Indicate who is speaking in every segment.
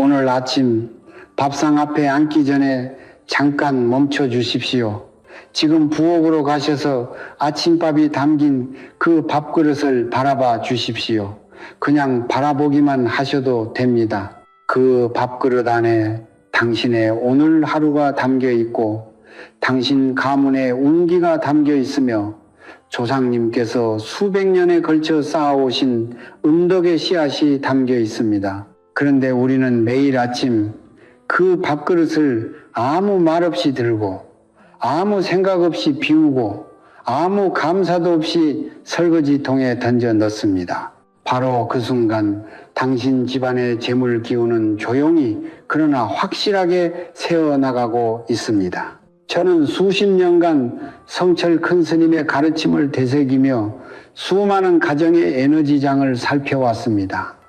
Speaker 1: 오늘 아침 밥상 앞에 앉기 전에 잠깐 멈춰 주십시오. 지금 부엌으로 가셔서 아침밥이 담긴 그 밥그릇을 바라봐 주십시오. 그냥 바라보기만 하셔도 됩니다. 그 밥그릇 안에 당신의 오늘 하루가 담겨 있고 당신 가문의 운기가 담겨 있으며 조상님께서 수백 년에 걸쳐 쌓아오신 음덕의 씨앗이 담겨 있습니다. 그런데 우리는 매일 아침 그 밥그릇을 아무 말 없이 들고 아무 생각 없이 비우고 아무 감사도 없이 설거지통에 던져 넣습니다. 바로 그 순간 당신 집안의 재물 기운은 조용히 그러나 확실하게 새어나가고 있습니다. 저는 수십 년간 성철 큰 스님의 가르침을 되새기며 수많은 가정의 에너지장을 살펴왔습니다.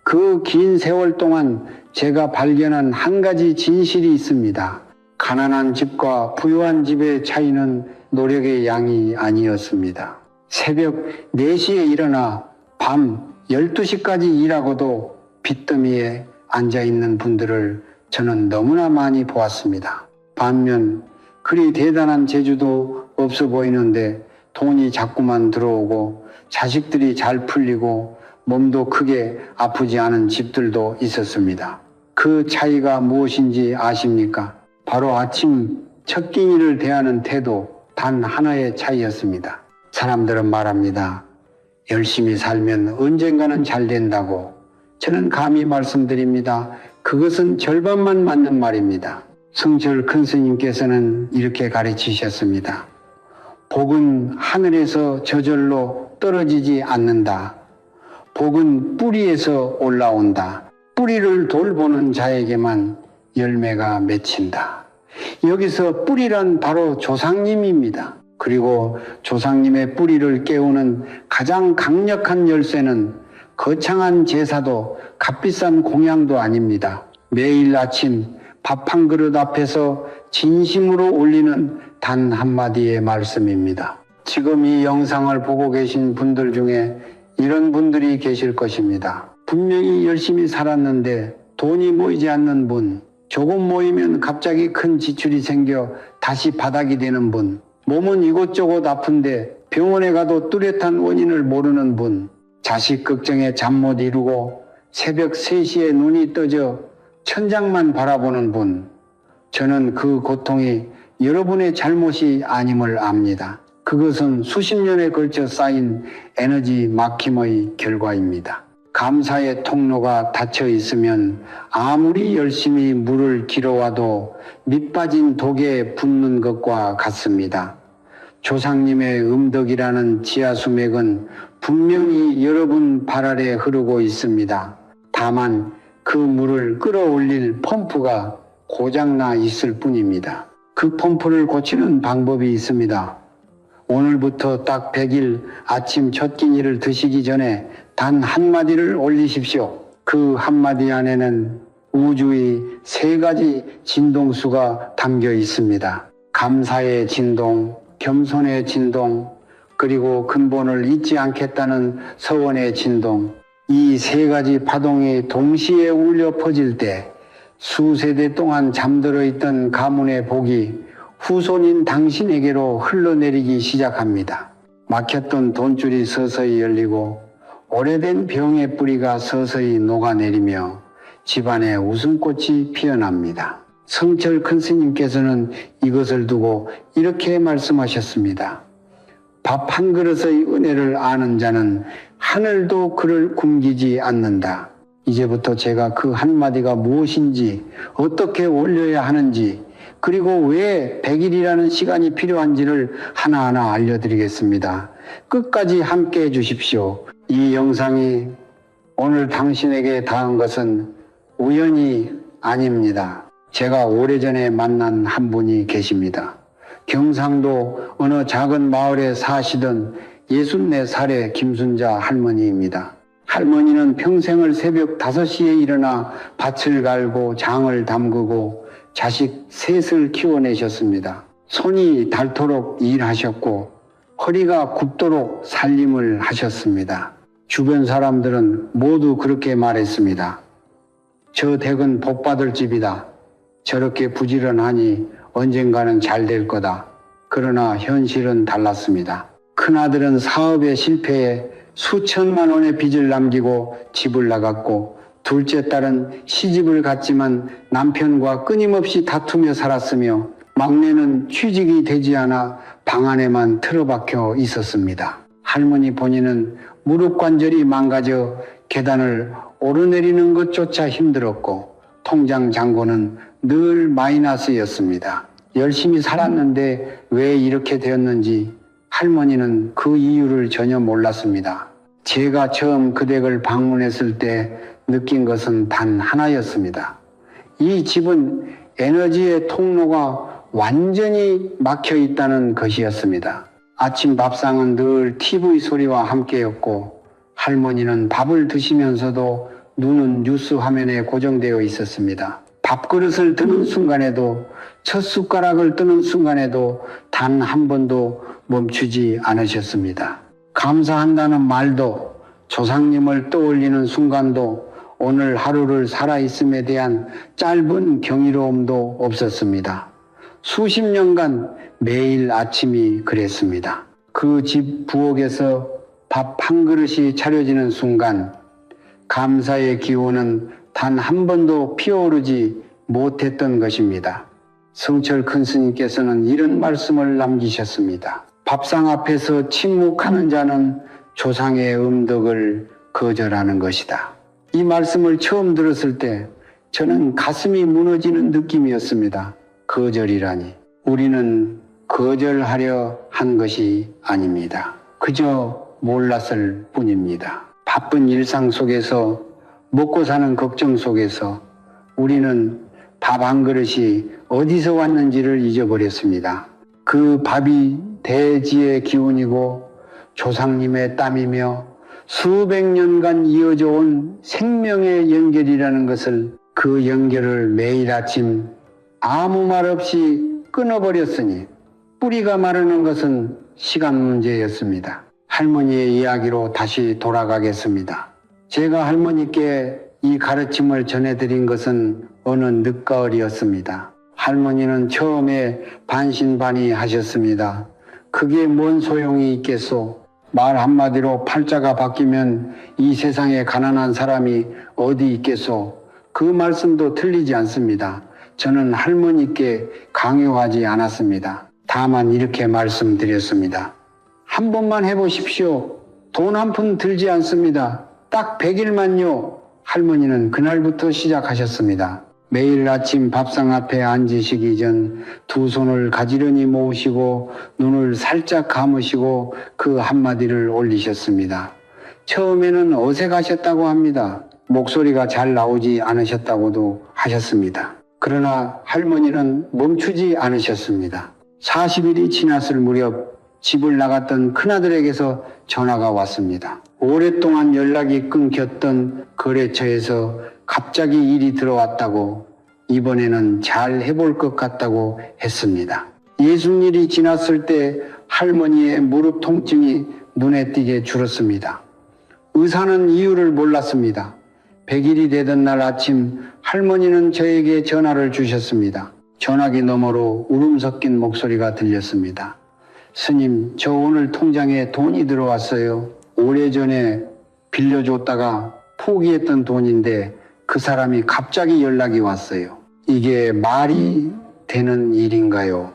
Speaker 1: 그 긴 세월 동안 제가 발견한 한 가지 진실이 있습니다. 가난한 집과 부유한 집의 차이는 노력의 양이 아니었습니다. 새벽 4시에 일어나 밤 12시까지 일하고도 빚더미에 앉아있는 분들을 저는 너무나 많이 보았습니다. 반면 그리 대단한 재주도 없어 보이는데 돈이 자꾸만 들어오고 자식들이 잘 풀리고 몸도 크게 아프지 않은 집들도 있었습니다. 그 차이가 무엇인지 아십니까? 바로 아침 첫 끼니를 대하는 태도 단 하나의 차이였습니다. 사람들은 말합니다. 열심히 살면 언젠가는 잘 된다고. 저는 감히 말씀드립니다. 그것은 절반만 맞는 말입니다. 성철 큰 스님께서는 이렇게 가르치셨습니다. 복은 하늘에서 저절로 떨어지지 않는다. 복은 뿌리에서 올라온다. 뿌리를 돌보는 자에게만 열매가 맺힌다. 여기서 뿌리란 바로 조상님입니다. 그리고 조상님의 뿌리를 깨우는 가장 강력한 열쇠는 거창한 제사도 값비싼 공양도 아닙니다. 매일 아침 밥 한 그릇 앞에서 진심으로 올리는 단 한마디의 말씀입니다. 지금 이 영상을 보고 계신 분들 중에 이런 분들이 계실 것입니다. 분명히 열심히 살았는데 돈이 모이지 않는 분, 조금 모이면 갑자기 큰 지출이 생겨 다시 바닥이 되는 분, 몸은 이곳저곳 아픈데 병원에 가도 뚜렷한 원인을 모르는 분, 자식 걱정에 잠 못 이루고 새벽 3시에 눈이 떠져 천장만 바라보는 분, 저는 그 고통이 여러분의 잘못이 아님을 압니다. 그것은 수십 년에 걸쳐 쌓인 에너지 막힘의 결과입니다. 감사의 통로가 닫혀 있으면 아무리 열심히 물을 길어와도 밑빠진 독에 붙는 것과 같습니다. 조상님의 음덕이라는 지하수맥은 분명히 여러분 발 아래 흐르고 있습니다. 다만 그 물을 끌어올릴 펌프가 고장나 있을 뿐입니다. 그 펌프를 고치는 방법이 있습니다. 오늘부터 딱 100일 아침 첫 끼니를 드시기 전에 단 한마디를 올리십시오. 그 한마디 안에는 우주의 3가지 진동수가 담겨 있습니다. 감사의 진동, 겸손의 진동, 그리고 근본을 잊지 않겠다는 서원의 진동. 이 3가지 파동이 동시에 울려 퍼질 때 수세대 동안 잠들어 있던 가문의 복이 후손인 당신에게로 흘러내리기 시작합니다. 막혔던 돈줄이 서서히 열리고 오래된 병의 뿌리가 서서히 녹아내리며 집안에 웃음꽃이 피어납니다. 성철 큰 스님께서는 이것을 두고 이렇게 말씀하셨습니다. 밥 한 그릇의 은혜를 아는 자는 하늘도 그를 굶기지 않는다. 이제부터 제가 그 한마디가 무엇인지, 어떻게 올려야 하는지, 그리고 왜 100일이라는 시간이 필요한지를 하나하나 알려드리겠습니다. 끝까지 함께 해주십시오. 이 영상이 오늘 당신에게 닿은 것은 우연이 아닙니다. 제가 오래전에 만난 한 분이 계십니다. 경상도 어느 작은 마을에 사시던 64살의 김순자 할머니입니다. 할머니는 평생을 새벽 5시에 일어나 밭을 갈고 장을 담그고 자식 셋을 키워내셨습니다. 손이 닳도록 일하셨고 허리가 굽도록 살림을 하셨습니다. 주변 사람들은 모두 그렇게 말했습니다. 저 댁은 복받을 집이다. 저렇게 부지런하니 언젠가는 잘 될 거다. 그러나 현실은 달랐습니다. 큰아들은 사업에 실패해 수천만 원의 빚을 남기고 집을 나갔고, 둘째 딸은 시집을 갔지만 남편과 끊임없이 다투며 살았으며, 막내는 취직이 되지 않아 방 안에만 틀어박혀 있었습니다. 할머니 본인은 무릎 관절이 망가져 계단을 오르내리는 것조차 힘들었고, 통장 잔고는 늘 마이너스였습니다. 열심히 살았는데 왜 이렇게 되었는지 할머니는 그 이유를 전혀 몰랐습니다. 제가 처음 그 댁을 방문했을 때 느낀 것은 단 하나였습니다. 이 집은 에너지의 통로가 완전히 막혀 있다는 것이었습니다. 아침 밥상은 늘 TV 소리와 함께였고, 할머니는 밥을 드시면서도 눈은 뉴스 화면에 고정되어 있었습니다. 밥그릇을 드는 순간에도, 첫 숟가락을 뜨는 순간에도 단 한 번도 멈추지 않으셨습니다. 감사한다는 말도, 조상님을 떠올리는 순간도, 오늘 하루를 살아있음에 대한 짧은 경이로움도 없었습니다. 수십 년간 매일 아침이 그랬습니다. 그 집 부엌에서 밥 한 그릇이 차려지는 순간 감사의 기운은 단 한 번도 피어오르지 못했던 것입니다. 성철 큰스님께서는 이런 말씀을 남기셨습니다. 밥상 앞에서 침묵하는 자는 조상의 음덕을 거절하는 것이다. 이 말씀을 처음 들었을 때 저는 가슴이 무너지는 느낌이었습니다. 거절이라니. 우리는 거절하려 한 것이 아닙니다. 그저 몰랐을 뿐입니다. 바쁜 일상 속에서, 먹고 사는 걱정 속에서 우리는 밥 한 그릇이 어디서 왔는지를 잊어버렸습니다. 그 밥이 대지의 기운이고 조상님의 땀이며 수백 년간 이어져 온 생명의 연결이라는 것을, 그 연결을 매일 아침 아무 말 없이 끊어버렸으니 뿌리가 마르는 것은 시간 문제였습니다. 할머니의 이야기로 다시 돌아가겠습니다. 제가 할머니께 이 가르침을 전해드린 것은 어느 늦가을이었습니다. 할머니는 처음에 반신반의하셨습니다. 그게 뭔 소용이 있겠소? 말 한마디로 팔자가 바뀌면 이 세상에 가난한 사람이 어디 있겠소? 그 말씀도 틀리지 않습니다. 저는 할머니께 강요하지 않았습니다. 다만 이렇게 말씀드렸습니다. 한 번만 해보십시오. 돈 한 푼 들지 않습니다. 딱 100일만요. 할머니는 그날부터 시작하셨습니다. 매일 아침 밥상 앞에 앉으시기 전 두 손을 가지런히 모으시고 눈을 살짝 감으시고 그 한마디를 올리셨습니다. 처음에는 어색하셨다고 합니다. 목소리가 잘 나오지 않으셨다고도 하셨습니다. 그러나 할머니는 멈추지 않으셨습니다. 40일이 지났을 무렵 집을 나갔던 큰아들에게서 전화가 왔습니다. 오랫동안 연락이 끊겼던 거래처에서 갑자기 일이 들어왔다고, 이번에는 잘 해볼 것 같다고 했습니다. 60일이 지났을 때 할머니의 무릎 통증이 눈에 띄게 줄었습니다. 의사는 이유를 몰랐습니다. 100일이 되던 날 아침 할머니는 저에게 전화를 주셨습니다. 전화기 너머로 울음 섞인 목소리가 들렸습니다. 스님, 저 오늘 통장에 돈이 들어왔어요. 오래전에 빌려줬다가 포기했던 돈인데 그 사람이 갑자기 연락이 왔어요. 이게 말이 되는 일인가요?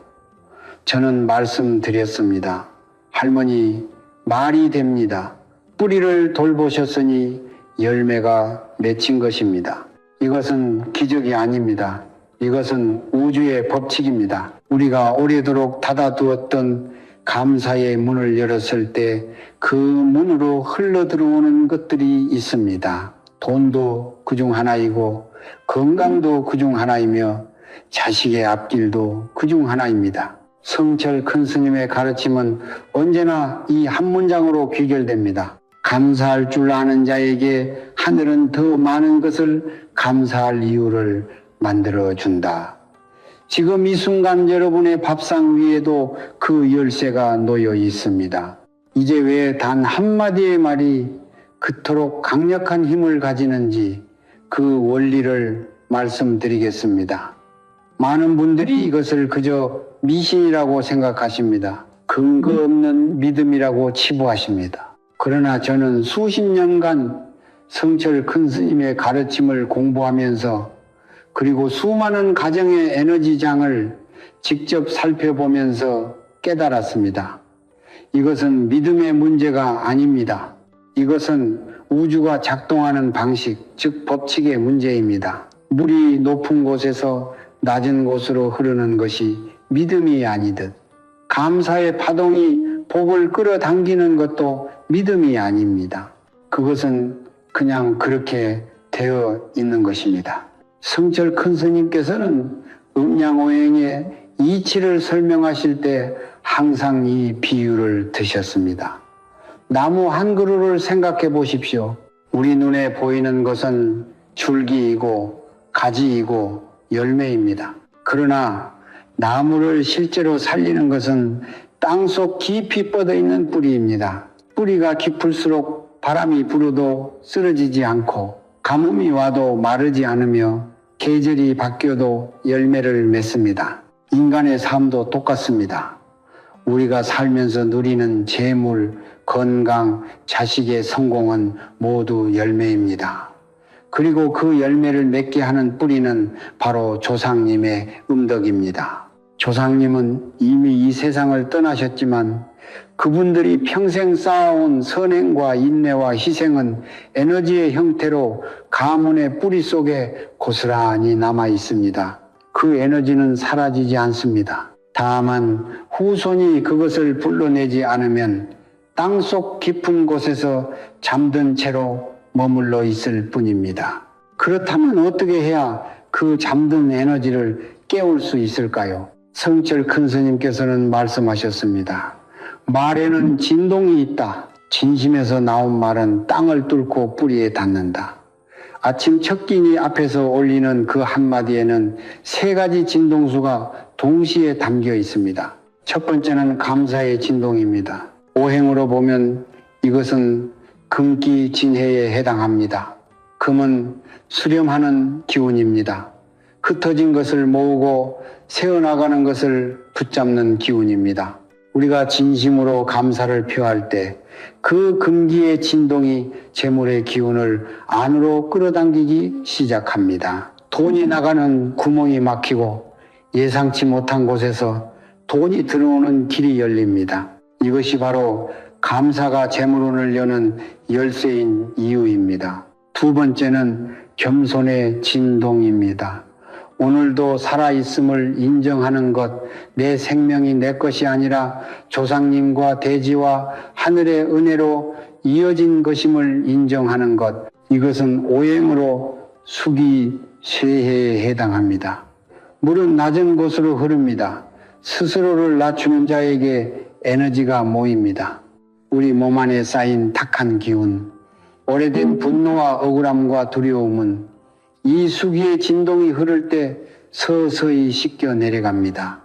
Speaker 1: 저는 말씀드렸습니다. 할머니, 말이 됩니다. 뿌리를 돌보셨으니 열매가 맺힌 것입니다. 이것은 기적이 아닙니다. 이것은 우주의 법칙입니다. 우리가 오래도록 닫아두었던 감사의 문을 열었을 때 그 문으로 흘러들어오는 것들이 있습니다. 돈도 그중 하나이고, 건강도 그중 하나이며, 자식의 앞길도 그중 하나입니다. 성철 큰스님의 가르침은 언제나 이 한 문장으로 귀결됩니다. 감사할 줄 아는 자에게 하늘은 더 많은 것을 감사할 이유를 만들어준다. 지금 이 순간 여러분의 밥상 위에도 그 열쇠가 놓여 있습니다. 이제 왜 단 한마디의 말이 그토록 강력한 힘을 가지는지 그 원리를 말씀드리겠습니다. 많은 분들이 이것을 그저 미신이라고 생각하십니다. 근거 없는 믿음이라고 치부하십니다. 그러나 저는 수십 년간 성철 큰 스님의 가르침을 공부하면서 그리고 수많은 가정의 에너지장을 직접 살펴보면서 깨달았습니다. 이것은 믿음의 문제가 아닙니다. 이것은 우주가 작동하는 방식, 즉 법칙의 문제입니다. 물이 높은 곳에서 낮은 곳으로 흐르는 것이 믿음이 아니듯 감사의 파동이 복을 끌어당기는 것도 믿음이 아닙니다. 그것은 그냥 그렇게 되어 있는 것입니다. 성철 큰 스님께서는 음양오행의 이치를 설명하실 때 항상 이 비유를 드셨습니다. 나무 한 그루를 생각해 보십시오. 우리 눈에 보이는 것은 줄기이고 가지이고 열매입니다. 그러나 나무를 실제로 살리는 것은 땅속 깊이 뻗어 있는 뿌리입니다. 뿌리가 깊을수록 바람이 불어도 쓰러지지 않고 가뭄이 와도 마르지 않으며 계절이 바뀌어도 열매를 맺습니다. 인간의 삶도 똑같습니다. 우리가 살면서 누리는 재물, 건강, 자식의 성공은 모두 열매입니다. 그리고 그 열매를 맺게 하는 뿌리는 바로 조상님의 음덕입니다. 조상님은 이미 이 세상을 떠나셨지만 그분들이 평생 쌓아온 선행과 인내와 희생은 에너지의 형태로 가문의 뿌리 속에 고스란히 남아 있습니다. 그 에너지는 사라지지 않습니다. 다만 후손이 그것을 불러내지 않으면 땅속 깊은 곳에서 잠든 채로 머물러 있을 뿐입니다. 그렇다면 어떻게 해야 그 잠든 에너지를 깨울 수 있을까요? 성철 큰 스님께서는 말씀하셨습니다. 말에는 진동이 있다. 진심에서 나온 말은 땅을 뚫고 뿌리에 닿는다. 아침 첫 끼니 앞에서 올리는 그 한마디에는 세 가지 진동수가 동시에 담겨 있습니다. 첫 번째는 감사의 진동입니다. 오행으로 보면 이것은 금기 진해에 해당합니다. 금은 수렴하는 기운입니다. 흩어진 것을 모으고 세어나가는 것을 붙잡는 기운입니다. 우리가 진심으로 감사를 표할 때 그 금기의 진동이 재물의 기운을 안으로 끌어당기기 시작합니다. 돈이 나가는 구멍이 막히고 예상치 못한 곳에서 돈이 들어오는 길이 열립니다. 이것이 바로 감사가 재물운을 여는 열쇠인 이유입니다. 두 번째는 겸손의 진동입니다. 오늘도 살아있음을 인정하는 것, 내 생명이 내 것이 아니라 조상님과 대지와 하늘의 은혜로 이어진 것임을 인정하는 것, 이것은 오행으로 수기 쇠해에 해당합니다. 물은 낮은 곳으로 흐릅니다. 스스로를 낮추는 자에게 에너지가 모입니다. 우리 몸 안에 쌓인 탁한 기운, 오래된 분노와 억울함과 두려움은 이 수기의 진동이 흐를 때 서서히 씻겨 내려갑니다.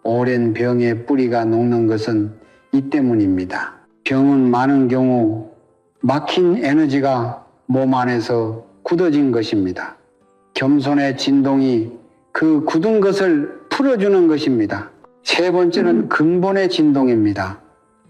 Speaker 1: 오랜 병의 뿌리가 녹는 것은 이 때문입니다. 병은 많은 경우 막힌 에너지가 몸 안에서 굳어진 것입니다. 겸손의 진동이 그 굳은 것을 풀어주는 것입니다. 세 번째는 근본의 진동입니다.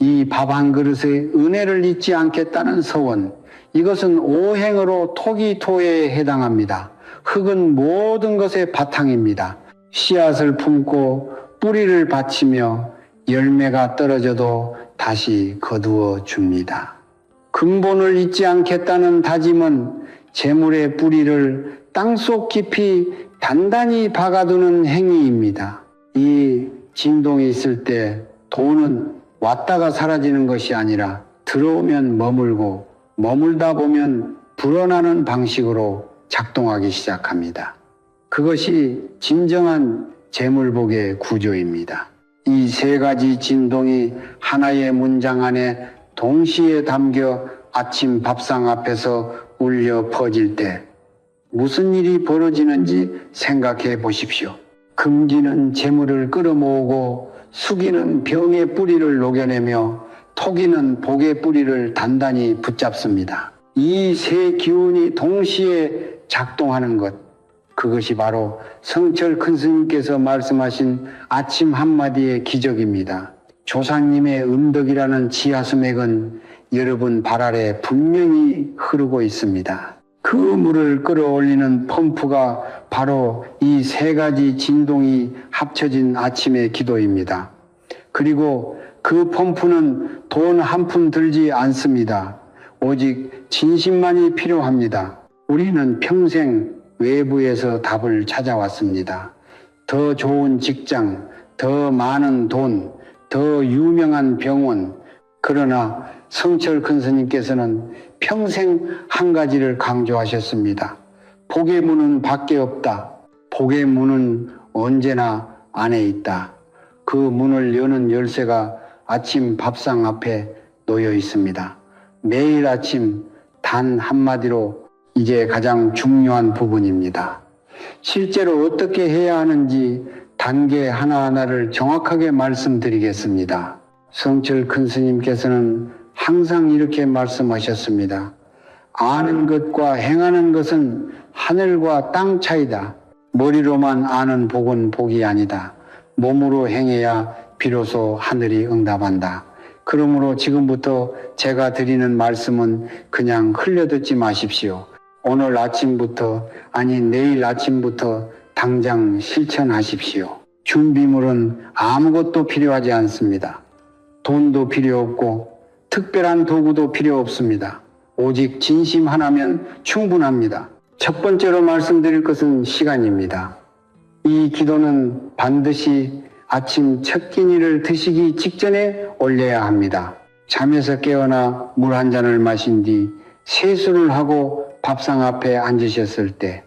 Speaker 1: 이 밥 한 그릇의 은혜를 잊지 않겠다는 서원, 이것은 오행으로 토기토에 해당합니다. 흙은 모든 것의 바탕입니다. 씨앗을 품고 뿌리를 받치며 열매가 떨어져도 다시 거두어 줍니다. 근본을 잊지 않겠다는 다짐은 재물의 뿌리를 땅속 깊이 단단히 박아두는 행위입니다. 이 진동이 있을 때 돈은 왔다가 사라지는 것이 아니라 들어오면 머물고 머물다 보면 불어나는 방식으로 작동하기 시작합니다. 그것이 진정한 재물복의 구조입니다. 이 세 가지 진동이 하나의 문장 안에 동시에 담겨 아침 밥상 앞에서 울려 퍼질 때 무슨 일이 벌어지는지 생각해 보십시오. 금기는 재물을 끌어모으고 수기는 병의 뿌리를 녹여내며 토기는 복의 뿌리를 단단히 붙잡습니다. 이 세 기운이 동시에 작동하는 것, 그것이 바로 성철 큰 스님께서 말씀하신 아침 한마디의 기적입니다. 조상님의 음덕이라는 지하수맥은 여러분 발 아래 분명히 흐르고 있습니다. 그 물을 끌어올리는 펌프가 바로 이 세 가지 진동이 합쳐진 아침의 기도입니다. 그리고 그 펌프는 돈 한 푼 들지 않습니다. 오직 진심만이 필요합니다. 우리는 평생 외부에서 답을 찾아왔습니다. 더 좋은 직장, 더 많은 돈, 더 유명한 병원. 그러나 성철 큰 스님께서는 평생 한 가지를 강조하셨습니다. 복의 문은 밖에 없다. 복의 문은 언제나 안에 있다. 그 문을 여는 열쇠가 아침 밥상 앞에 놓여 있습니다. 매일 아침 단 한마디로 이제 가장 중요한 부분입니다. 실제로 어떻게 해야 하는지 단계 하나하나를 정확하게 말씀드리겠습니다. 성철 큰 스님께서는 항상 이렇게 말씀하셨습니다. 아는 것과 행하는 것은 하늘과 땅 차이다. 머리로만 아는 복은 복이 아니다. 몸으로 행해야 비로소 하늘이 응답한다. 그러므로 지금부터 제가 드리는 말씀은 그냥 흘려듣지 마십시오. 오늘 아침부터, 아니 내일 아침부터 당장 실천하십시오. 준비물은 아무것도 필요하지 않습니다. 돈도 필요 없고 특별한 도구도 필요 없습니다. 오직 진심 하나면 충분합니다. 첫 번째로 말씀드릴 것은 시간입니다. 이 기도는 반드시 아침 첫 끼니를 드시기 직전에 올려야 합니다. 잠에서 깨어나 물 한 잔을 마신 뒤 세수를 하고 밥상 앞에 앉으셨을 때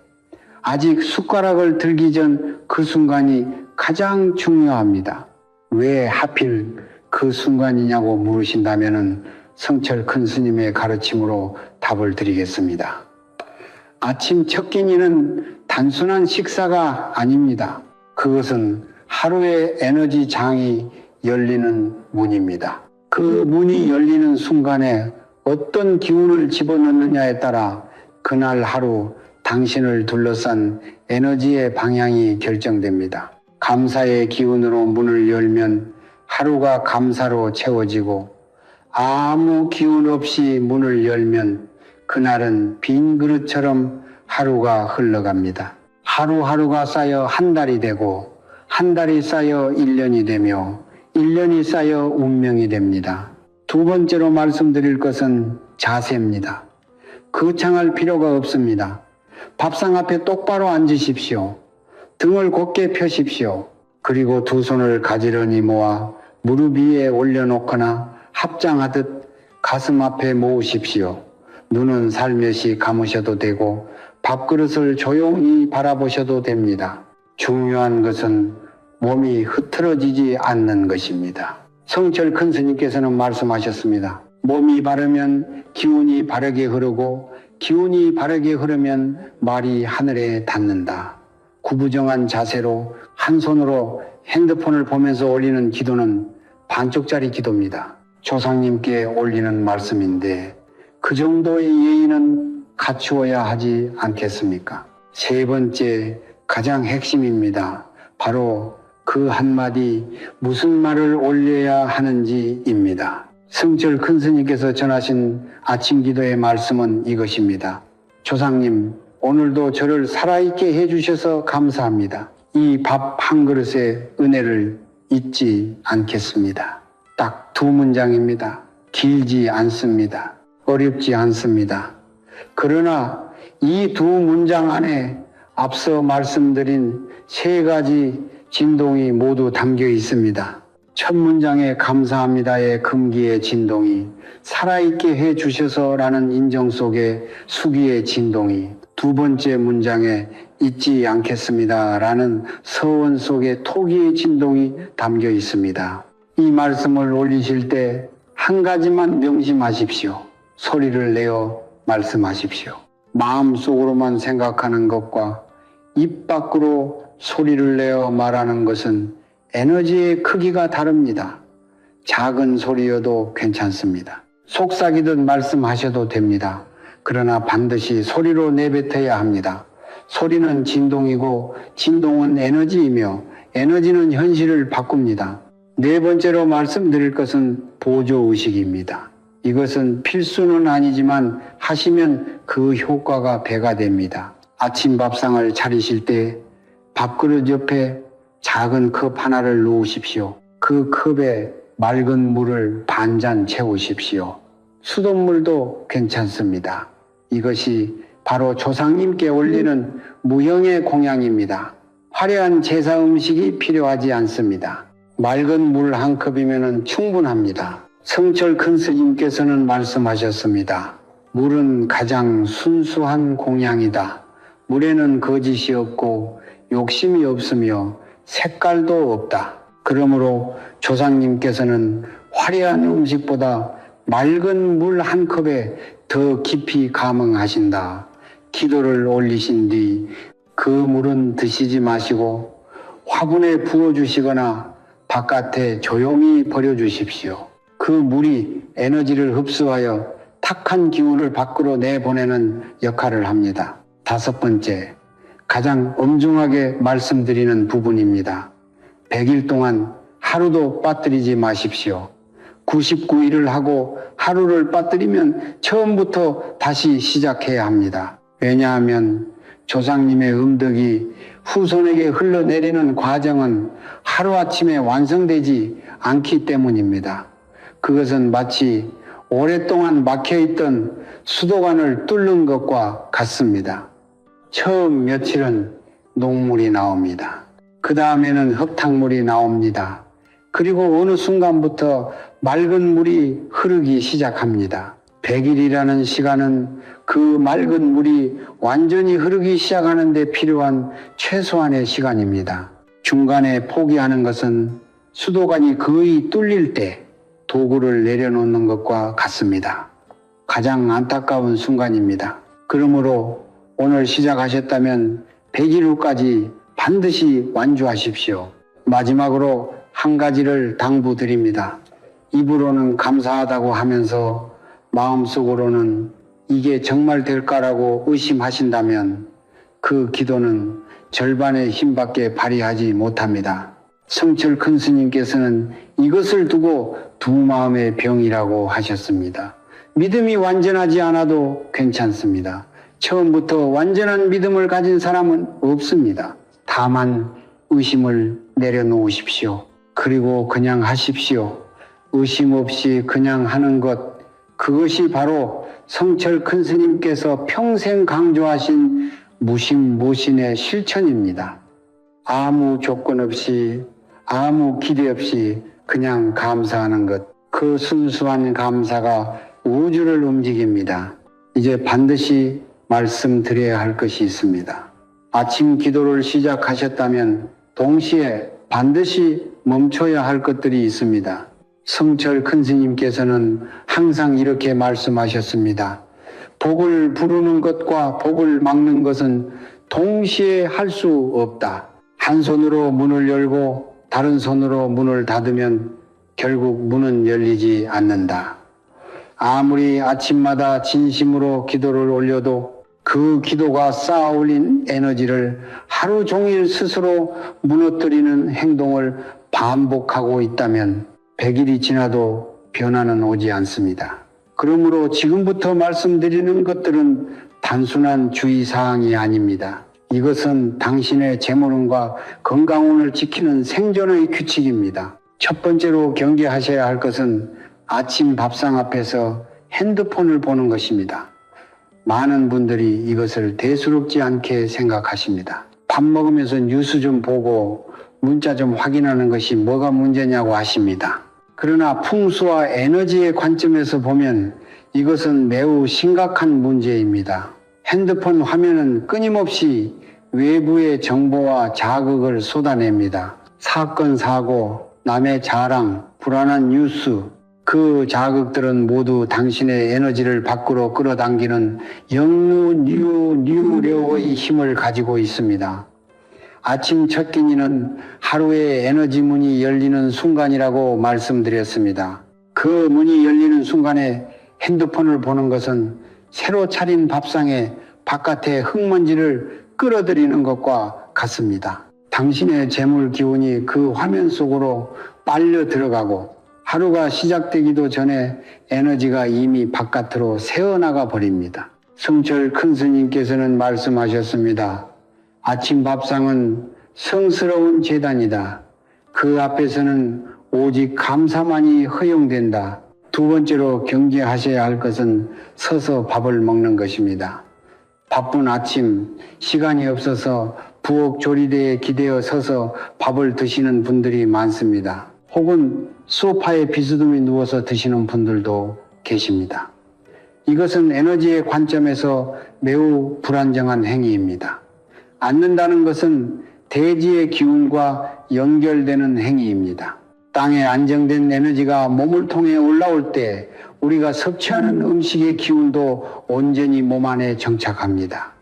Speaker 1: 아직 숟가락을 들기 전 그 순간이 가장 중요합니다. 왜 하필 그 순간이냐고 물으신다면 성철 큰 스님의 가르침으로 답을 드리겠습니다. 아침 첫 끼니는 단순한 식사가 아닙니다. 그것은 하루의 에너지 장이 열리는 문입니다. 그 문이 열리는 순간에 어떤 기운을 집어넣느냐에 따라 그날 하루 당신을 둘러싼 에너지의 방향이 결정됩니다. 감사의 기운으로 문을 열면 하루가 감사로 채워지고 아무 기운 없이 문을 열면 그날은 빈 그릇처럼 하루가 흘러갑니다. 하루하루가 쌓여 한 달이 되고 한 달이 쌓여 1년이 되며 1년이 쌓여 운명이 됩니다. 두 번째로 말씀드릴 것은 자세입니다. 거창할 필요가 없습니다. 밥상 앞에 똑바로 앉으십시오. 등을 곧게 펴십시오. 그리고 두 손을 가지런히 모아 무릎 위에 올려놓거나 합장하듯 가슴 앞에 모으십시오. 눈은 살며시 감으셔도 되고 밥그릇을 조용히 바라보셔도 됩니다. 중요한 것은 몸이 흐트러지지 않는 것입니다. 성철 큰 스님께서는 말씀하셨습니다. 몸이 바르면 기운이 바르게 흐르고 기운이 바르게 흐르면 말이 하늘에 닿는다. 구부정한 자세로 한 손으로 핸드폰을 보면서 올리는 기도는 반쪽짜리 기도입니다. 조상님께 올리는 말씀인데 그 정도의 예의는 갖추어야 하지 않겠습니까? 세 번째 가장 핵심입니다. 바로 그 한마디 무슨 말을 올려야 하는지입니다. 성철 큰 스님께서 전하신 아침 기도의 말씀은 이것입니다. 조상님, 오늘도 저를 살아있게 해주셔서 감사합니다. 이 밥 한 그릇의 은혜를 잊지 않겠습니다. 딱 두 문장입니다. 길지 않습니다. 어렵지 않습니다. 그러나 이 두 문장 안에 앞서 말씀드린 세 가지 진동이 모두 담겨 있습니다. 첫 문장에 감사합니다의 금기의 진동이, 살아있게 해주셔서라는 인정 속에 수기의 진동이, 두 번째 문장에 잊지 않겠습니다라는 서원 속에 토기의 진동이 담겨 있습니다. 이 말씀을 올리실 때 한 가지만 명심하십시오. 소리를 내어 말씀하십시오. 마음속으로만 생각하는 것과 입 밖으로 소리를 내어 말하는 것은 에너지의 크기가 다릅니다. 작은 소리여도 괜찮습니다. 속삭이듯 말씀하셔도 됩니다. 그러나 반드시 소리로 내뱉어야 합니다. 소리는 진동이고 진동은 에너지이며 에너지는 현실을 바꿉니다. 네 번째로 말씀드릴 것은 보조의식입니다. 이것은 필수는 아니지만 하시면 그 효과가 배가 됩니다. 아침 밥상을 차리실 때 밥그릇 옆에 작은 컵 하나를 놓으십시오. 그 컵에 맑은 물을 반 잔 채우십시오. 수돗물도 괜찮습니다. 이것이 바로 조상님께 올리는 무형의 공양입니다. 화려한 제사 음식이 필요하지 않습니다. 맑은 물 한 컵이면 충분합니다. 성철 큰 스님께서는 말씀하셨습니다. 물은 가장 순수한 공양이다. 물에는 거짓이 없고 욕심이 없으며 색깔도 없다. 그러므로 조상님께서는 화려한 음식보다 맑은 물 한 컵에 더 깊이 감흥하신다. 기도를 올리신 뒤 그 물은 드시지 마시고 화분에 부어주시거나 바깥에 조용히 버려주십시오. 그 물이 에너지를 흡수하여 탁한 기운을 밖으로 내보내는 역할을 합니다. 다섯 번째, 가장 엄중하게 말씀드리는 부분입니다. 100일 동안 하루도 빠뜨리지 마십시오. 99일을 하고 하루를 빠뜨리면 처음부터 다시 시작해야 합니다. 왜냐하면 조상님의 음덕이 후손에게 흘러내리는 과정은 하루아침에 완성되지 않기 때문입니다. 그것은 마치 오랫동안 막혀있던 수도관을 뚫는 것과 같습니다. 처음 며칠은 녹물이 나옵니다. 그 다음에는 흙탕물이 나옵니다. 그리고 어느 순간부터 맑은 물이 흐르기 시작합니다. 100일이라는 시간은 그 맑은 물이 완전히 흐르기 시작하는 데 필요한 최소한의 시간입니다. 중간에 포기하는 것은 수도관이 거의 뚫릴 때 도구를 내려놓는 것과 같습니다. 가장 안타까운 순간입니다. 그러므로 오늘 시작하셨다면 100일 후까지 반드시 완주하십시오. 마지막으로 한 가지를 당부드립니다. 입으로는 감사하다고 하면서 마음속으로는 이게 정말 될까라고 의심하신다면 그 기도는 절반의 힘밖에 발휘하지 못합니다. 성철 큰 스님께서는 이것을 두고 두 마음의 병이라고 하셨습니다. 믿음이 완전하지 않아도 괜찮습니다. 처음부터 완전한 믿음을 가진 사람은 없습니다. 다만 의심을 내려놓으십시오. 그리고 그냥 하십시오. 의심 없이 그냥 하는 것, 그것이 바로 성철 큰 스님께서 평생 강조하신 무심무신의 실천입니다. 아무 조건 없이 아무 기대 없이 그냥 감사하는 것, 그 순수한 감사가 우주를 움직입니다. 이제 반드시 말씀드려야 할 것이 있습니다. 아침 기도를 시작하셨다면 동시에 반드시 멈춰야 할 것들이 있습니다. 성철 큰 스님께서는 항상 이렇게 말씀하셨습니다. 복을 부르는 것과 복을 막는 것은 동시에 할 수 없다. 한 손으로 문을 열고 다른 손으로 문을 닫으면 결국 문은 열리지 않는다. 아무리 아침마다 진심으로 기도를 올려도 그 기도가 쌓아 올린 에너지를 하루 종일 스스로 무너뜨리는 행동을 반복하고 있다면 100일이 지나도 변화는 오지 않습니다. 그러므로 지금부터 말씀드리는 것들은 단순한 주의사항이 아닙니다. 이것은 당신의 재물운과 건강운을 지키는 생존의 규칙입니다. 첫 번째로 경계하셔야 할 것은 아침 밥상 앞에서 핸드폰을 보는 것입니다. 많은 분들이 이것을 대수롭지 않게 생각하십니다. 밥 먹으면서 뉴스 좀 보고 문자 좀 확인하는 것이 뭐가 문제냐고 하십니다. 그러나 풍수와 에너지의 관점에서 보면 이것은 매우 심각한 문제입니다. 핸드폰 화면은 끊임없이 외부의 정보와 자극을 쏟아냅니다. 사건, 사고, 남의 자랑, 불안한 뉴스, 그 자극들은 모두 당신의 에너지를 밖으로 끌어당기는 역류류의 힘을 가지고 있습니다. 아침 첫 끼니는 하루의 에너지 문이 열리는 순간이라고 말씀드렸습니다. 그 문이 열리는 순간에 핸드폰을 보는 것은 새로 차린 밥상에 바깥의 흙먼지를 끌어들이는 것과 같습니다. 당신의 재물 기운이 그 화면 속으로 빨려 들어가고 하루가 시작되기도 전에 에너지가 이미 바깥으로 새어나가 버립니다. 성철 큰 스님께서는 말씀하셨습니다. 아침 밥상은 성스러운 제단이다. 그 앞에서는 오직 감사만이 허용된다. 두 번째로 경계하셔야 할 것은 서서 밥을 먹는 것입니다. 바쁜 아침, 시간이 없어서 부엌 조리대에 기대어 서서 밥을 드시는 분들이 많습니다. 혹은 소파에 비스듬히 누워서 드시는 분들도 계십니다. 이것은 에너지의 관점에서 매우 불안정한 행위입니다. 앉는다는 것은 대지의 기운과 연결되는 행위입니다. 땅에 안정된 에너지가 몸을 통해 올라올 때 우리가 섭취하는 음식의 기운도 온전히 몸 안에 정착합니다.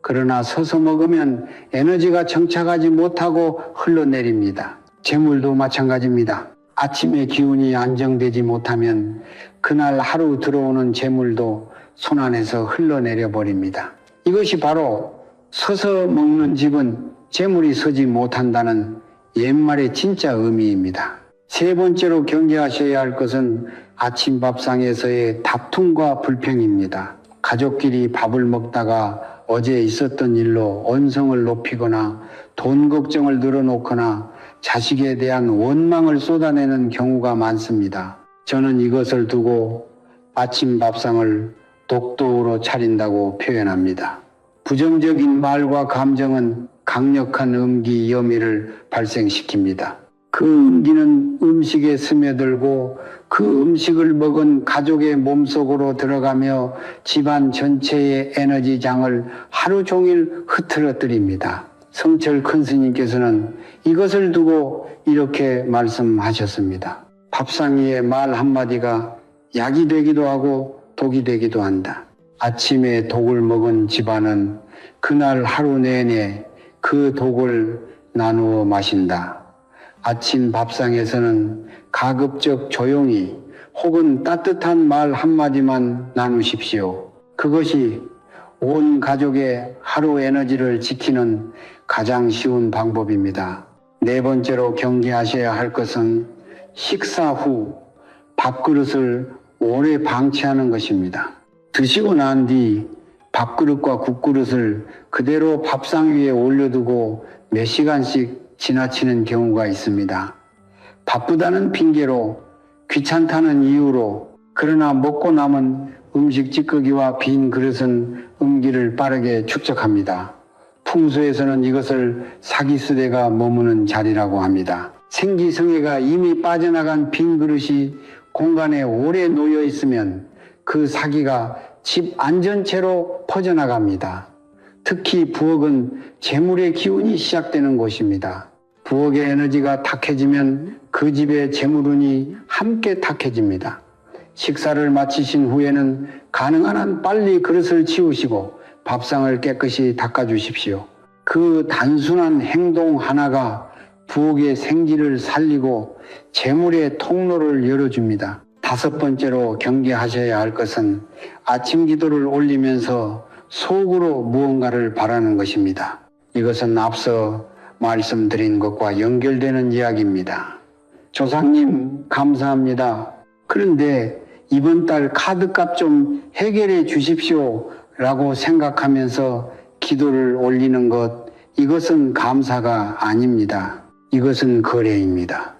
Speaker 1: 그러나 서서 먹으면 에너지가 정착하지 못하고 흘러내립니다. 재물도 마찬가지입니다. 아침에 기운이 안정되지 못하면 그날 하루 들어오는 재물도 손안에서 흘러내려 버립니다. 이것이 바로 서서 먹는 집은 재물이 서지 못한다는 옛말의 진짜 의미입니다. 세 번째로 경계하셔야 할 것은 아침 밥상에서의 다툼과 불평입니다. 가족끼리 밥을 먹다가 어제 있었던 일로 언성을 높이거나 돈 걱정을 늘어놓거나 자식에 대한 원망을 쏟아내는 경우가 많습니다. 저는 이것을 두고 아침 밥상을 독도로 차린다고 표현합니다. 부정적인 말과 감정은 강력한 음기 여미를 발생시킵니다. 그 음기는 음식에 스며들고 그 음식을 먹은 가족의 몸속으로 들어가며 집안 전체의 에너지장을 하루 종일 흐트러뜨립니다. 성철 큰 스님께서는 이것을 두고 이렇게 말씀하셨습니다. 밥상 위에 말 한마디가 약이 되기도 하고 독이 되기도 한다. 아침에 독을 먹은 집안은 그날 하루 내내 그 독을 나누어 마신다. 아침 밥상에서는 가급적 조용히 혹은 따뜻한 말 한마디만 나누십시오. 그것이 온 가족의 하루 에너지를 지키는 가장 쉬운 방법입니다. 네 번째로 경계하셔야 할 것은 식사 후 밥그릇을 오래 방치하는 것입니다. 드시고 난 뒤 밥그릇과 국그릇을 그대로 밥상 위에 올려두고 몇 시간씩 지나치는 경우가 있습니다. 바쁘다는 핑계로, 귀찮다는 이유로, 그러나 먹고 남은 음식 찌꺼기와 빈 그릇은 음기를 빠르게 축적합니다. 풍수에서는 이것을 사기수대가 머무는 자리라고 합니다. 생기성애가 이미 빠져나간 빈 그릇이 공간에 오래 놓여 있으면 그 사기가 집 안전체로 퍼져나갑니다. 특히 부엌은 재물의 기운이 시작되는 곳입니다. 부엌의 에너지가 탁해지면 그 집의 재물운이 함께 탁해집니다. 식사를 마치신 후에는 가능한 한 빨리 그릇을 치우시고 밥상을 깨끗이 닦아주십시오. 그 단순한 행동 하나가 부엌의 생기를 살리고 재물의 통로를 열어줍니다. 다섯 번째로 경계하셔야 할 것은 아침 기도를 올리면서 속으로 무언가를 바라는 것입니다. 이것은 앞서 말씀드린 것과 연결되는 이야기입니다. 조상님 감사합니다. 그런데 이번 달 카드값 좀 해결해 주십시오 라고 생각하면서 기도를 올리는 것, 이것은 감사가 아닙니다. 이것은 거래입니다.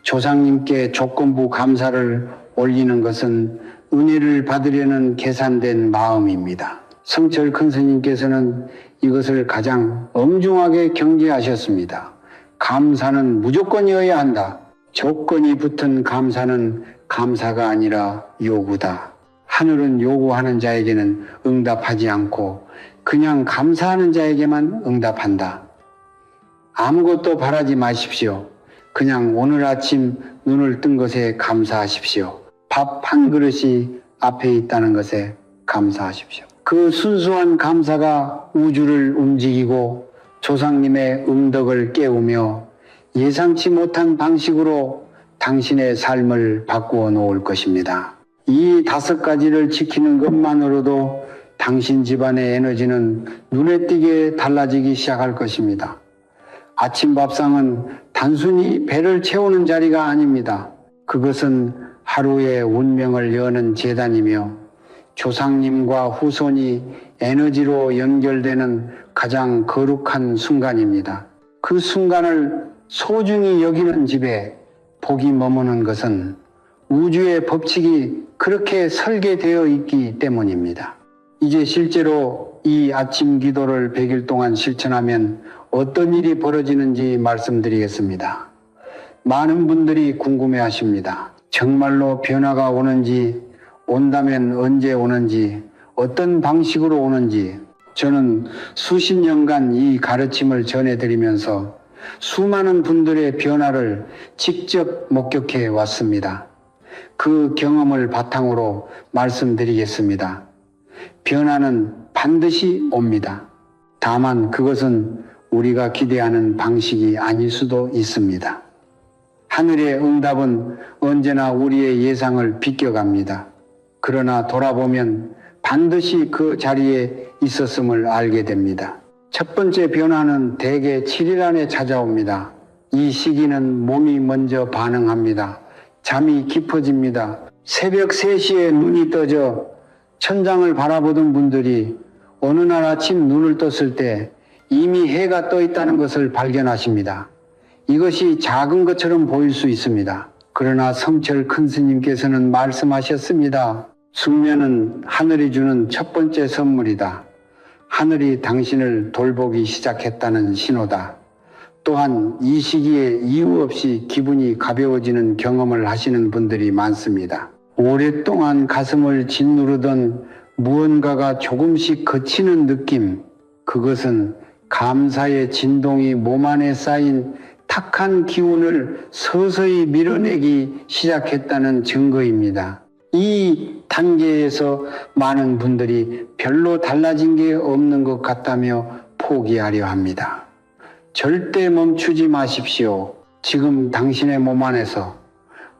Speaker 1: 조상님께 조건부 감사를 올리는 것은 은혜를 받으려는 계산된 마음입니다. 성철 큰 스님께서는 이것을 가장 엄중하게 경계하셨습니다. 감사는 무조건이어야 한다. 조건이 붙은 감사는 감사가 아니라 요구다. 하늘은 요구하는 자에게는 응답하지 않고 그냥 감사하는 자에게만 응답한다. 아무것도 바라지 마십시오. 그냥 오늘 아침 눈을 뜬 것에 감사하십시오. 밥 한 그릇이 앞에 있다는 것에 감사하십시오. 그 순수한 감사가 우주를 움직이고 조상님의 음덕을 깨우며 예상치 못한 방식으로 당신의 삶을 바꾸어 놓을 것입니다. 이 5가지를 지키는 것만으로도 당신 집안의 에너지는 눈에 띄게 달라지기 시작할 것입니다. 아침 밥상은 단순히 배를 채우는 자리가 아닙니다. 그것은 하루의 운명을 여는 제단이며 조상님과 후손이 에너지로 연결되는 가장 거룩한 순간입니다. 그 순간을 소중히 여기는 집에 복이 머무는 것은 우주의 법칙이 그렇게 설계되어 있기 때문입니다. 이제 실제로 이 아침 기도를 100일 동안 실천하면 어떤 일이 벌어지는지 말씀드리겠습니다. 많은 분들이 궁금해 하십니다. 정말로 변화가 오는지, 온다면 언제 오는지, 어떤 방식으로 오는지. 저는 수십 년간 이 가르침을 전해드리면서 수많은 분들의 변화를 직접 목격해 왔습니다. 그 경험을 바탕으로 말씀드리겠습니다. 변화는 반드시 옵니다. 다만 그것은 우리가 기대하는 방식이 아닐 수도 있습니다. 하늘의 응답은 언제나 우리의 예상을 비껴갑니다. 그러나 돌아보면 반드시 그 자리에 있었음을 알게 됩니다. 첫 번째 변화는 대개 7일 안에 찾아옵니다. 이 시기는 몸이 먼저 반응합니다. 잠이 깊어집니다. 새벽 3시에 눈이 떠져 천장을 바라보던 분들이 어느 날 아침 눈을 떴을 때 이미 해가 떠 있다는 것을 발견하십니다. 이것이 작은 것처럼 보일 수 있습니다. 그러나 성철 큰 스님께서는 말씀하셨습니다. 숙면은 하늘이 주는 첫 번째 선물이다. 하늘이 당신을 돌보기 시작했다는 신호다. 또한 이 시기에 이유 없이 기분이 가벼워지는 경험을 하시는 분들이 많습니다. 오랫동안 가슴을 짓누르던 무언가가 조금씩 거치는 느낌, 그것은 감사의 진동이 몸 안에 쌓인 탁한 기운을 서서히 밀어내기 시작했다는 증거입니다. 이 단계에서 많은 분들이 별로 달라진 게 없는 것 같다며 포기하려 합니다. 절대 멈추지 마십시오. 지금 당신의 몸 안에서,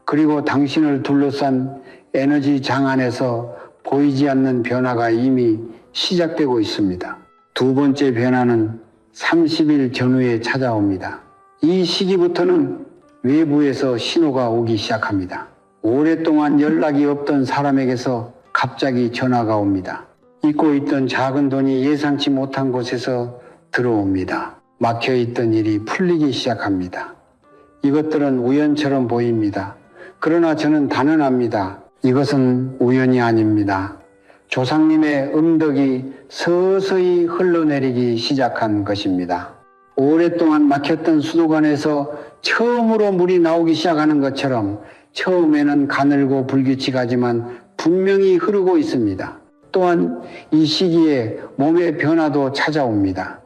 Speaker 1: 그리고 당신을 둘러싼 에너지 장 안에서 보이지 않는 변화가 이미 시작되고 있습니다. 두 번째 변화는 30일 전후에 찾아옵니다. 이 시기부터는 외부에서 신호가 오기 시작합니다. 오랫동안 연락이 없던 사람에게서 갑자기 전화가 옵니다. 잊고 있던 작은 돈이 예상치 못한 곳에서 들어옵니다. 막혀있던 일이 풀리기 시작합니다. 이것들은 우연처럼 보입니다. 그러나 저는 단언합니다. 이것은 우연이 아닙니다. 조상님의 음덕이 서서히 흘러내리기 시작한 것입니다. 오랫동안 막혔던 수도관에서 처음으로 물이 나오기 시작하는 것처럼 처음에는 가늘고 불규칙하지만 분명히 흐르고 있습니다. 또한 이 시기에 몸의 변화도 찾아옵니다.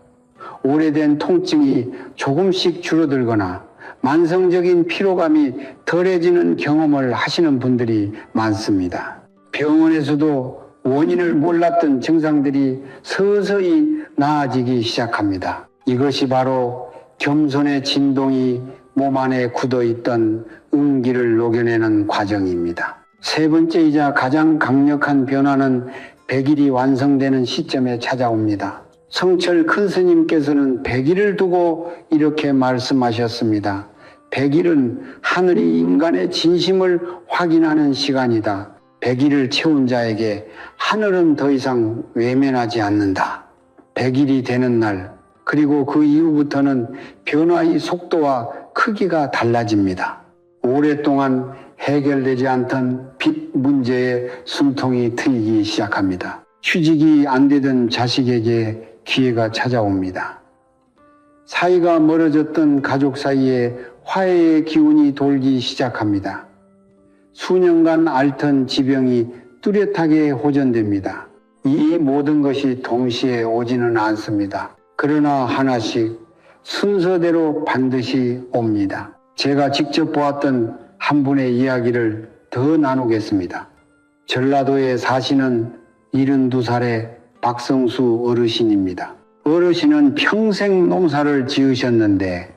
Speaker 1: 오래된 통증이 조금씩 줄어들거나 만성적인 피로감이 덜해지는 경험을 하시는 분들이 많습니다. 병원에서도 원인을 몰랐던 증상들이 서서히 나아지기 시작합니다. 이것이 바로 겸손의 진동이 몸 안에 굳어있던 음기를 녹여내는 과정입니다. 세 번째이자 가장 강력한 변화는 100일이 완성되는 시점에 찾아옵니다. 성철 큰 스님께서는 100일을 두고 이렇게 말씀하셨습니다. 100일은 하늘이 인간의 진심을 확인하는 시간이다. 100일을 채운 자에게 하늘은 더 이상 외면하지 않는다. 100일이 되는 날, 그리고 그 이후부터는 변화의 속도와 크기가 달라집니다. 오랫동안 해결되지 않던 빚 문제에 숨통이 트이기 시작합니다. 취직이 안 되던 자식에게 기회가 찾아옵니다. 사이가 멀어졌던 가족 사이에 화해의 기운이 돌기 시작합니다. 수년간 앓던 지병이 뚜렷하게 호전됩니다. 이 모든 것이 동시에 오지는 않습니다. 그러나 하나씩 순서대로 반드시 옵니다. 제가 직접 보았던 한 분의 이야기를 더 나누겠습니다. 전라도에 사시는 72살의 박성수 어르신입니다. 어르신은 평생 농사를 지으셨는데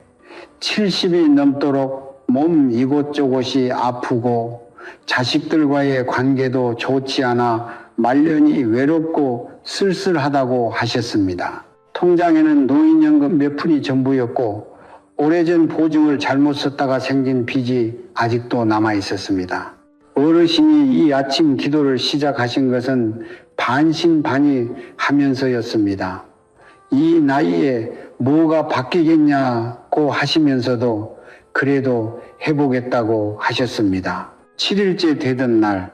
Speaker 1: 70이 넘도록 몸 이곳저곳이 아프고 자식들과의 관계도 좋지 않아 말년이 외롭고 쓸쓸하다고 하셨습니다. 통장에는 노인연금 몇 푼이 전부였고 오래전 보증을 잘못 썼다가 생긴 빚이 아직도 남아 있었습니다. 어르신이 이 아침 기도를 시작하신 것은 반신반의하면서였습니다. 이 나이에 뭐가 바뀌겠냐고 하시면서도 그래도 해보겠다고 하셨습니다. 7일째 되던 날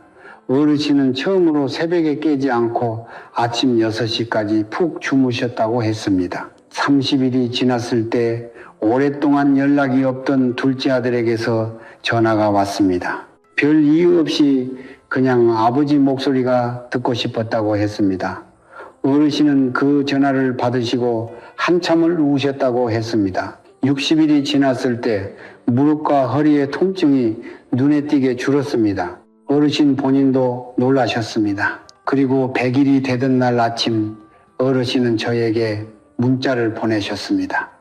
Speaker 1: 어르신은 처음으로 새벽에 깨지 않고 아침 6시까지 푹 주무셨다고 했습니다. 30일이 지났을 때 오랫동안 연락이 없던 둘째 아들에게서 전화가 왔습니다. 별 이유 없이 그냥 아버지 목소리가 듣고 싶었다고 했습니다. 어르신은 그 전화를 받으시고 한참을 우셨다고 했습니다. 60일이 지났을 때 무릎과 허리의 통증이 눈에 띄게 줄었습니다. 어르신 본인도 놀라셨습니다. 그리고 100일이 되던 날 아침 어르신은 저에게 문자를 보내셨습니다.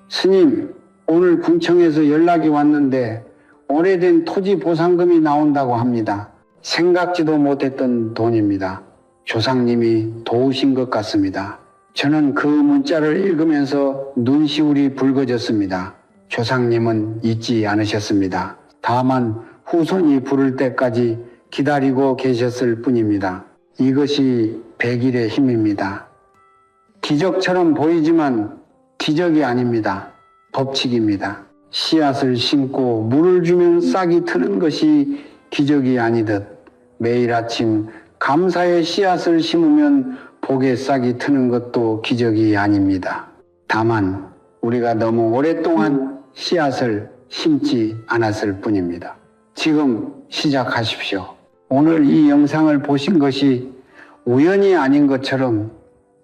Speaker 1: 스님, 오늘 군청에서 연락이 왔는데 오래된 토지 보상금이 나온다고 합니다. 생각지도 못했던 돈입니다. 조상님이 도우신 것 같습니다. 저는 그 문자를 읽으면서 눈시울이 붉어졌습니다. 조상님은 잊지 않으셨습니다. 다만 후손이 부를 때까지 기다리고 계셨을 뿐입니다. 이것이 100일의 힘입니다. 기적처럼 보이지만 기적이 아닙니다. 법칙입니다. 씨앗을 심고 물을 주면 싹이 트는 것이 기적이 아니듯 매일 아침 감사의 씨앗을 심으면 복의 싹이 트는 것도 기적이 아닙니다. 다만 우리가 너무 오랫동안 씨앗을 심지 않았을 뿐입니다. 지금 시작하십시오. 오늘 이 영상을 보신 것이 우연이 아닌 것처럼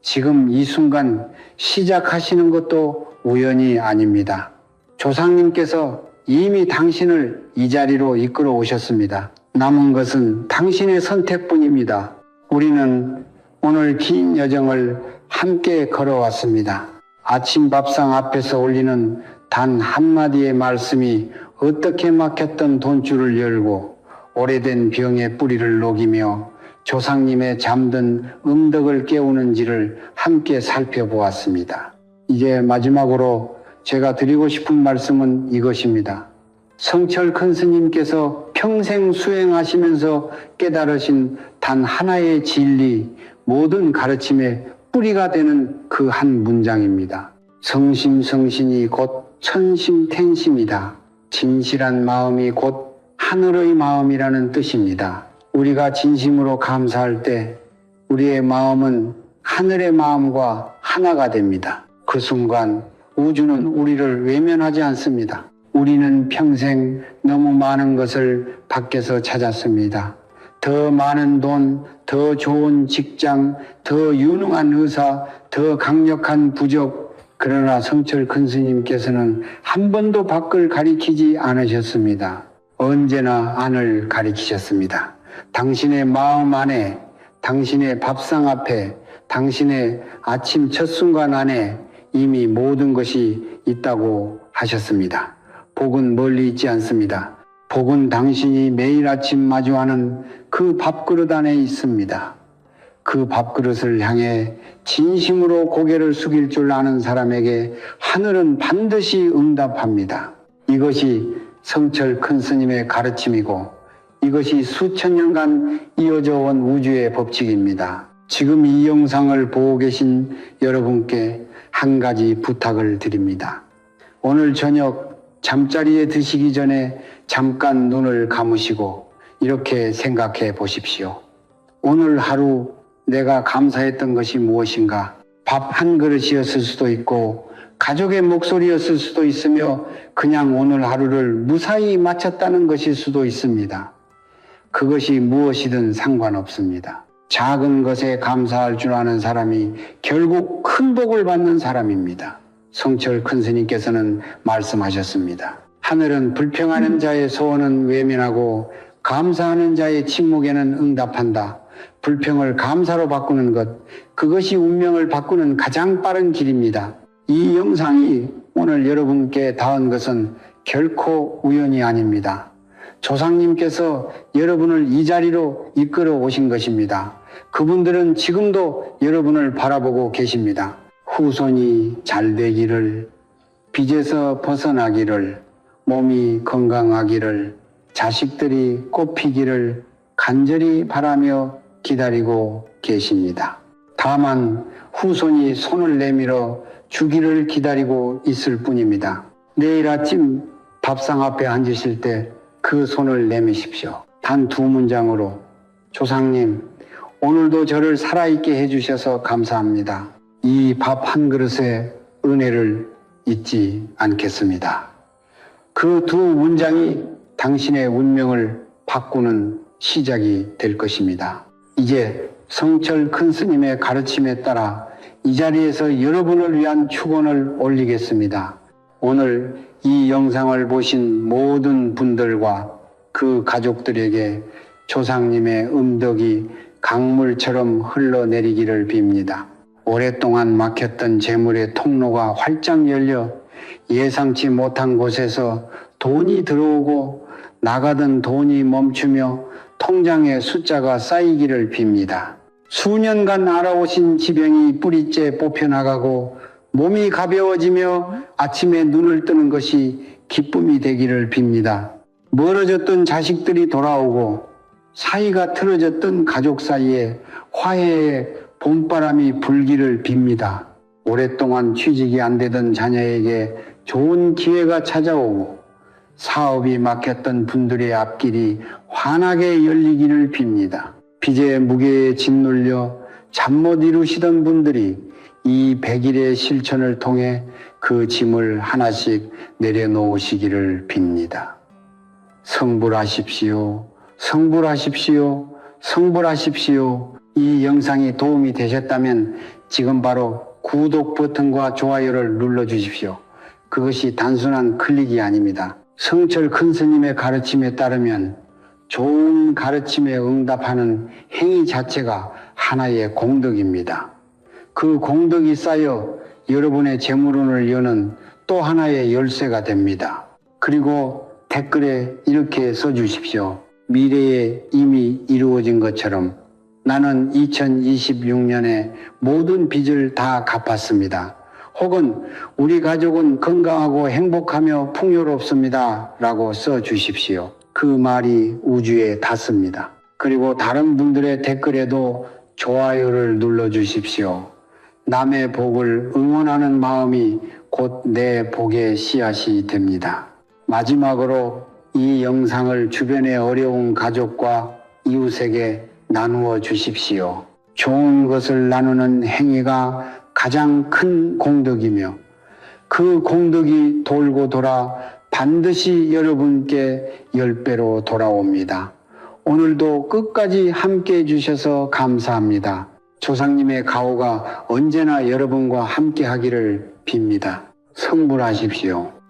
Speaker 1: 지금 이 순간 시작하시는 것도 우연이 아닙니다. 조상님께서 이미 당신을 이 자리로 이끌어 오셨습니다. 남은 것은 당신의 선택뿐입니다. 우리는 오늘 긴 여정을 함께 걸어왔습니다. 아침 밥상 앞에서 올리는 단 한마디의 말씀이 어떻게 막혔던 돈줄을 열고 오래된 병의 뿌리를 녹이며 조상님의 잠든 음덕을 깨우는지를 함께 살펴보았습니다. 이제 마지막으로 제가 드리고 싶은 말씀은 이것입니다. 성철 큰 스님께서 평생 수행하시면서 깨달으신 단 하나의 진리, 모든 가르침의 뿌리가 되는 그 한 문장입니다. 성심성신이 곧 천심탱심이다. 진실한 마음이 곧 하늘의 마음이라는 뜻입니다. 우리가 진심으로 감사할 때 우리의 마음은 하늘의 마음과 하나가 됩니다. 그 순간 우주는 우리를 외면하지 않습니다. 우리는 평생 너무 많은 것을 밖에서 찾았습니다. 더 많은 돈, 더 좋은 직장, 더 유능한 의사, 더 강력한 부족. 그러나 성철 큰 스님께서는 한 번도 밖을 가리키지 않으셨습니다. 언제나 안을 가리키셨습니다. 당신의 마음 안에, 당신의 밥상 앞에, 당신의 아침 첫 순간 안에 이미 모든 것이 있다고 하셨습니다. 복은 멀리 있지 않습니다. 복은 당신이 매일 아침 마주하는 그 밥그릇 안에 있습니다. 그 밥그릇을 향해 진심으로 고개를 숙일 줄 아는 사람에게 하늘은 반드시 응답합니다. 이것이 성철 큰 스님의 가르침이고 이것이 수천 년간 이어져 온 우주의 법칙입니다. 지금 이 영상을 보고 계신 여러분께 한 가지 부탁을 드립니다. 오늘 저녁 잠자리에 드시기 전에 잠깐 눈을 감으시고 이렇게 생각해 보십시오. 오늘 하루 내가 감사했던 것이 무엇인가? 밥 한 그릇이었을 수도 있고 가족의 목소리였을 수도 있으며 그냥 오늘 하루를 무사히 마쳤다는 것일 수도 있습니다. 그것이 무엇이든 상관없습니다. 작은 것에 감사할 줄 아는 사람이 결국 큰 복을 받는 사람입니다. 성철 큰 스님께서는 말씀하셨습니다. 하늘은 불평하는 자의 소원은 외면하고 감사하는 자의 침묵에는 응답한다. 불평을 감사로 바꾸는 것, 그것이 운명을 바꾸는 가장 빠른 길입니다. 이 영상이 오늘 여러분께 닿은 것은 결코 우연이 아닙니다. 조상님께서 여러분을 이 자리로 이끌어 오신 것입니다. 그분들은 지금도 여러분을 바라보고 계십니다. 후손이 잘 되기를, 빚에서 벗어나기를, 몸이 건강하기를, 자식들이 꽃피기를 간절히 바라며 기다리고 계십니다. 다만 후손이 손을 내밀어 주기를 기다리고 있을 뿐입니다. 내일 아침 밥상 앞에 앉으실 때 그 손을 내미십시오. 단 2문장으로 조상님, 오늘도 저를 살아있게 해주셔서 감사합니다. 이 밥 한 그릇의 은혜를 잊지 않겠습니다. 그 2문장이 당신의 운명을 바꾸는 시작이 될 것입니다. 이제 성철 큰 스님의 가르침에 따라 이 자리에서 여러분을 위한 축원을 올리겠습니다. 오늘 이 영상을 보신 모든 분들과 그 가족들에게 조상님의 음덕이 강물처럼 흘러내리기를 빕니다. 오랫동안 막혔던 재물의 통로가 활짝 열려 예상치 못한 곳에서 돈이 들어오고 나가던 돈이 멈추며 통장에 숫자가 쌓이기를 빕니다. 수년간 알아오신 지병이 뿌리째 뽑혀나가고 몸이 가벼워지며 아침에 눈을 뜨는 것이 기쁨이 되기를 빕니다. 멀어졌던 자식들이 돌아오고 사이가 틀어졌던 가족 사이에 화해의 봄바람이 불기를 빕니다. 오랫동안 취직이 안 되던 자녀에게 좋은 기회가 찾아오고 사업이 막혔던 분들의 앞길이 환하게 열리기를 빕니다. 빚의 무게에 짓눌려 잠 못 이루시던 분들이 이 100일의 실천을 통해 그 짐을 하나씩 내려놓으시기를 빕니다. 성불하십시오. 성불하십시오. 성불하십시오. 이 영상이 도움이 되셨다면 지금 바로 구독 버튼과 좋아요를 눌러주십시오. 그것이 단순한 클릭이 아닙니다. 성철 큰 스님의 가르침에 따르면 좋은 가르침에 응답하는 행위 자체가 하나의 공덕입니다. 그 공덕이 쌓여 여러분의 재물운을 여는 또 하나의 열쇠가 됩니다. 그리고 댓글에 이렇게 써주십시오. 미래에 이미 이루어진 것처럼 나는 2026년에 모든 빚을 다 갚았습니다. 혹은 우리 가족은 건강하고 행복하며 풍요롭습니다. 라고 써주십시오. 그 말이 우주에 닿습니다. 그리고 다른 분들의 댓글에도 좋아요를 눌러주십시오. 남의 복을 응원하는 마음이 곧 내 복의 씨앗이 됩니다. 마지막으로 이 영상을 주변의 어려운 가족과 이웃에게 나누어 주십시오. 좋은 것을 나누는 행위가 가장 큰 공덕이며 그 공덕이 돌고 돌아 반드시 여러분께 10배로 돌아옵니다. 오늘도 끝까지 함께 해주셔서 감사합니다. 조상님의 가호가 언제나 여러분과 함께 하기를 빕니다. 성불하십시오.